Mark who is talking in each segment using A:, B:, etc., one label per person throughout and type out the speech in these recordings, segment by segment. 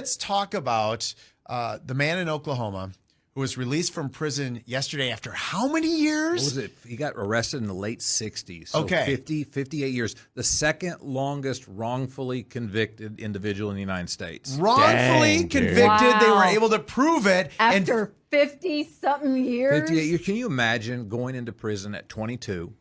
A: let's talk about the man in Oklahoma who was released from prison yesterday after how many years?
B: What was it? He got arrested in the late 60s. So
A: Okay.
B: 58 years. The second longest wrongfully convicted individual in the United States.
A: Wrongfully convicted. They were able to prove it.
C: After 50-something years?
B: 58 years. Can you imagine going into prison at 22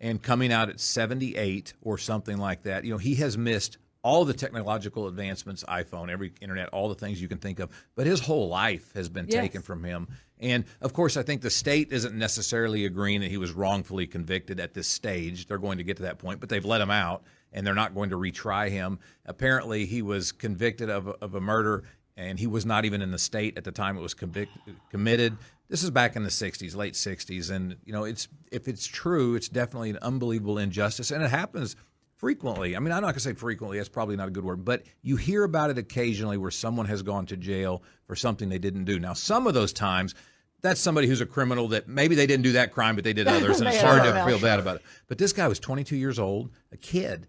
B: and coming out at 78 or something like that? You know, he has missed all the technological advancements, iPhone, every internet, all the things you can think of. But his whole life has been taken from him. And, of course, I think the state isn't necessarily agreeing that he was wrongfully convicted at this stage. They're going to get to that point, but they've let him out, and they're not going to retry him. Apparently, he was convicted of a murder, and he was not even in the state at the time it was committed. This is back in the 60s, late 60s. And, you know, if it's true, it's definitely an unbelievable injustice. And it happens frequently. I mean, I'm not going to say frequently. That's probably not a good word. But you hear about it occasionally where someone has gone to jail for something they didn't do. Now, some of those times, that's somebody who's a criminal that maybe they didn't do that crime, but they did others, and it's hard to feel bad about it. But this guy was 22 years old, a kid,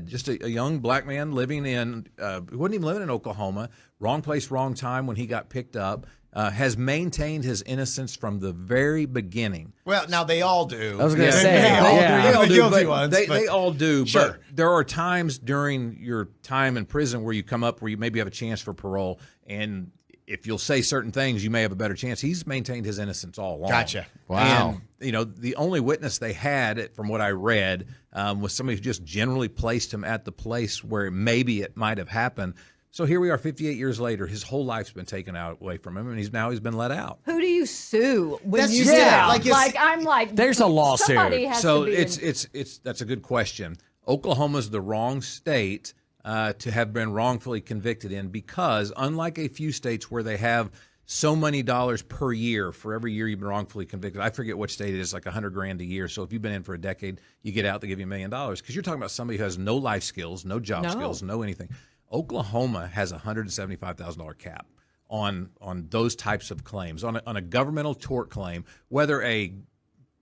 B: just a young black man living in, he wasn't even living in Oklahoma, wrong place, wrong time when he got picked up. Has maintained his innocence from the very beginning.
A: Well, now they all do.
D: I was going to say.
B: They all
A: the
B: do,
A: guilty
B: but
A: ones,
B: they all do.
A: Sure.
B: But there are times during your time in prison where you come up where you maybe have a chance for parole, and if you'll say certain things, you may have a better chance. He's maintained his innocence all along.
A: Gotcha.
D: Wow.
B: And, you know, the only witness they had, from what I read, was somebody who just generally placed him at the place where maybe it might have happened. So here we are 58 years later. His whole life's been taken away from him, and he's been let out.
C: Who do you sue when
A: That's
C: you
A: just
C: get
A: it.
C: out?
A: Like,
C: I'm like,
D: there's a lawsuit.
C: somebody has
B: So
C: to be
B: it's that's a good question. Oklahoma's the wrong state to have been wrongfully convicted in, because unlike a few states where they have so many dollars per year for every year you've been wrongfully convicted. I forget which state it is, like $100,000 a year. So if you've been in for a decade, you get out, they give you $1 million, because you're talking about somebody who has no life skills, no job skills, no anything. Oklahoma has a $175,000 cap on those types of claims. On a governmental tort claim, whether a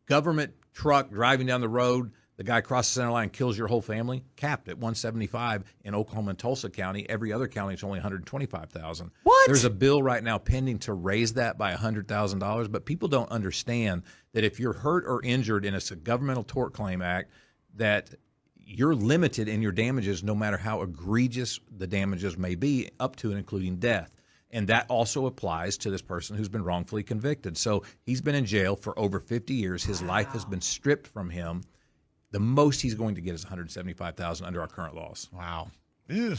B: government truck driving down the road, the guy crosses the center line and kills your whole family, capped at $175 in Oklahoma and Tulsa County. Every other county is only $125,000.
D: What?
B: There's a bill right now pending to raise that by $100,000, but people don't understand that if you're hurt or injured and it's a governmental tort claim act, that you're limited in your damages no matter how egregious the damages may be, up to and including death. And that also applies to this person who's been wrongfully convicted. So he's been in jail for over 50 years. His life has been stripped from him. The most he's going to get is $175,000 under our current laws.
A: Wow.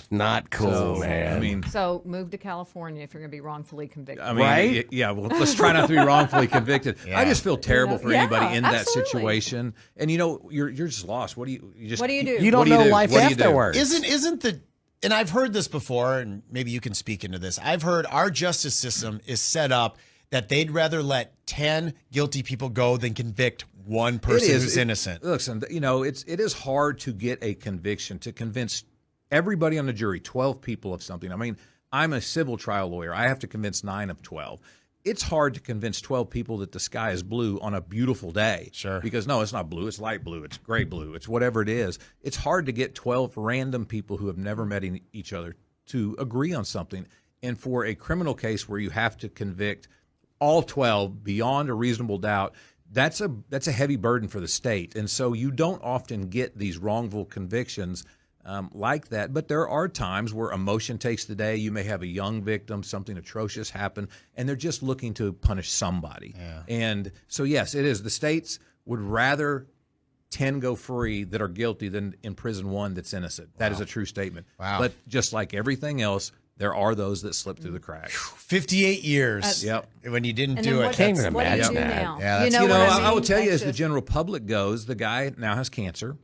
D: Not cool, man.
B: I mean,
C: So move to California if you're going to be wrongfully convicted.
B: I mean,
D: Right?
B: Yeah. Well, let's try not to be wrongfully convicted. I just feel terrible for
C: Yeah,
B: anybody in that
C: absolutely.
B: situation. And you know, you're just lost. What do you
C: What do you do?
D: You
B: what
D: don't
B: do you
D: know
B: do?
D: life
B: What do you do?
D: afterwards.
A: Isn't the, and I've heard this before, and maybe you can speak into this. I've heard our justice system is set up that they'd rather let 10 guilty people go than convict one person who's innocent.
B: Listen, you know, it is hard to get a conviction, to convince everybody on the jury, 12 people, of something. I mean, I'm a civil trial lawyer. I have to convince 9 of 12. It's hard to convince 12 people that the sky is blue on a beautiful day.
A: Sure.
B: Because, no, it's not blue. It's light blue. It's gray blue. It's whatever it is. It's hard to get 12 random people who have never met each other to agree on something. And for a criminal case where you have to convict all 12 beyond a reasonable doubt, that's a heavy burden for the state. And so you don't often get these wrongful convictions like that. But there are times where emotion takes the day. You may have a young victim, something atrocious happen, and they're just looking to punish somebody. Yeah. And so, yes, it is. The states would rather 10 go free that are guilty than imprison one that's innocent. That is a true statement.
A: Wow.
B: But just like everything else, there are those that slip through the cracks.
A: 58 years.
B: Yep.
A: When you didn't
C: And
A: do
C: then
A: it.
C: what,
D: Can't even
C: what do you
D: imagine
C: do
D: that.
C: now?
A: Yeah,
C: you
A: that's-
C: know,
B: You know,
C: what I mean?
B: I will tell you,
C: That's
B: as the
C: just-
B: general public goes, the guy now has cancer.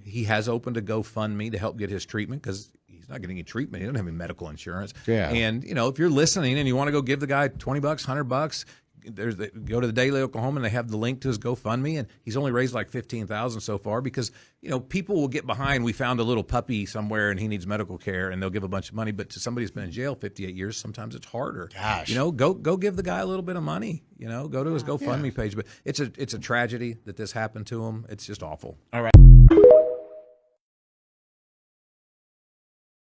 B: He has opened a GoFundMe to help get his treatment because he's not getting any treatment. He doesn't have any medical insurance.
D: Yeah.
B: And, you know, if you're listening and you want to go give the guy $20, $100, go to the Daily Oklahoma and they have the link to his GoFundMe, and he's only raised like $15,000 so far because, you know, people will get behind. We found a little puppy somewhere and he needs medical care, and they'll give a bunch of money. But to somebody who's been in jail 58 years, sometimes it's harder.
A: Gosh.
B: You know, go give the guy a little bit of money. You know, go to his GoFundMe page. But it's a tragedy that this happened to him. It's just awful.
A: All right.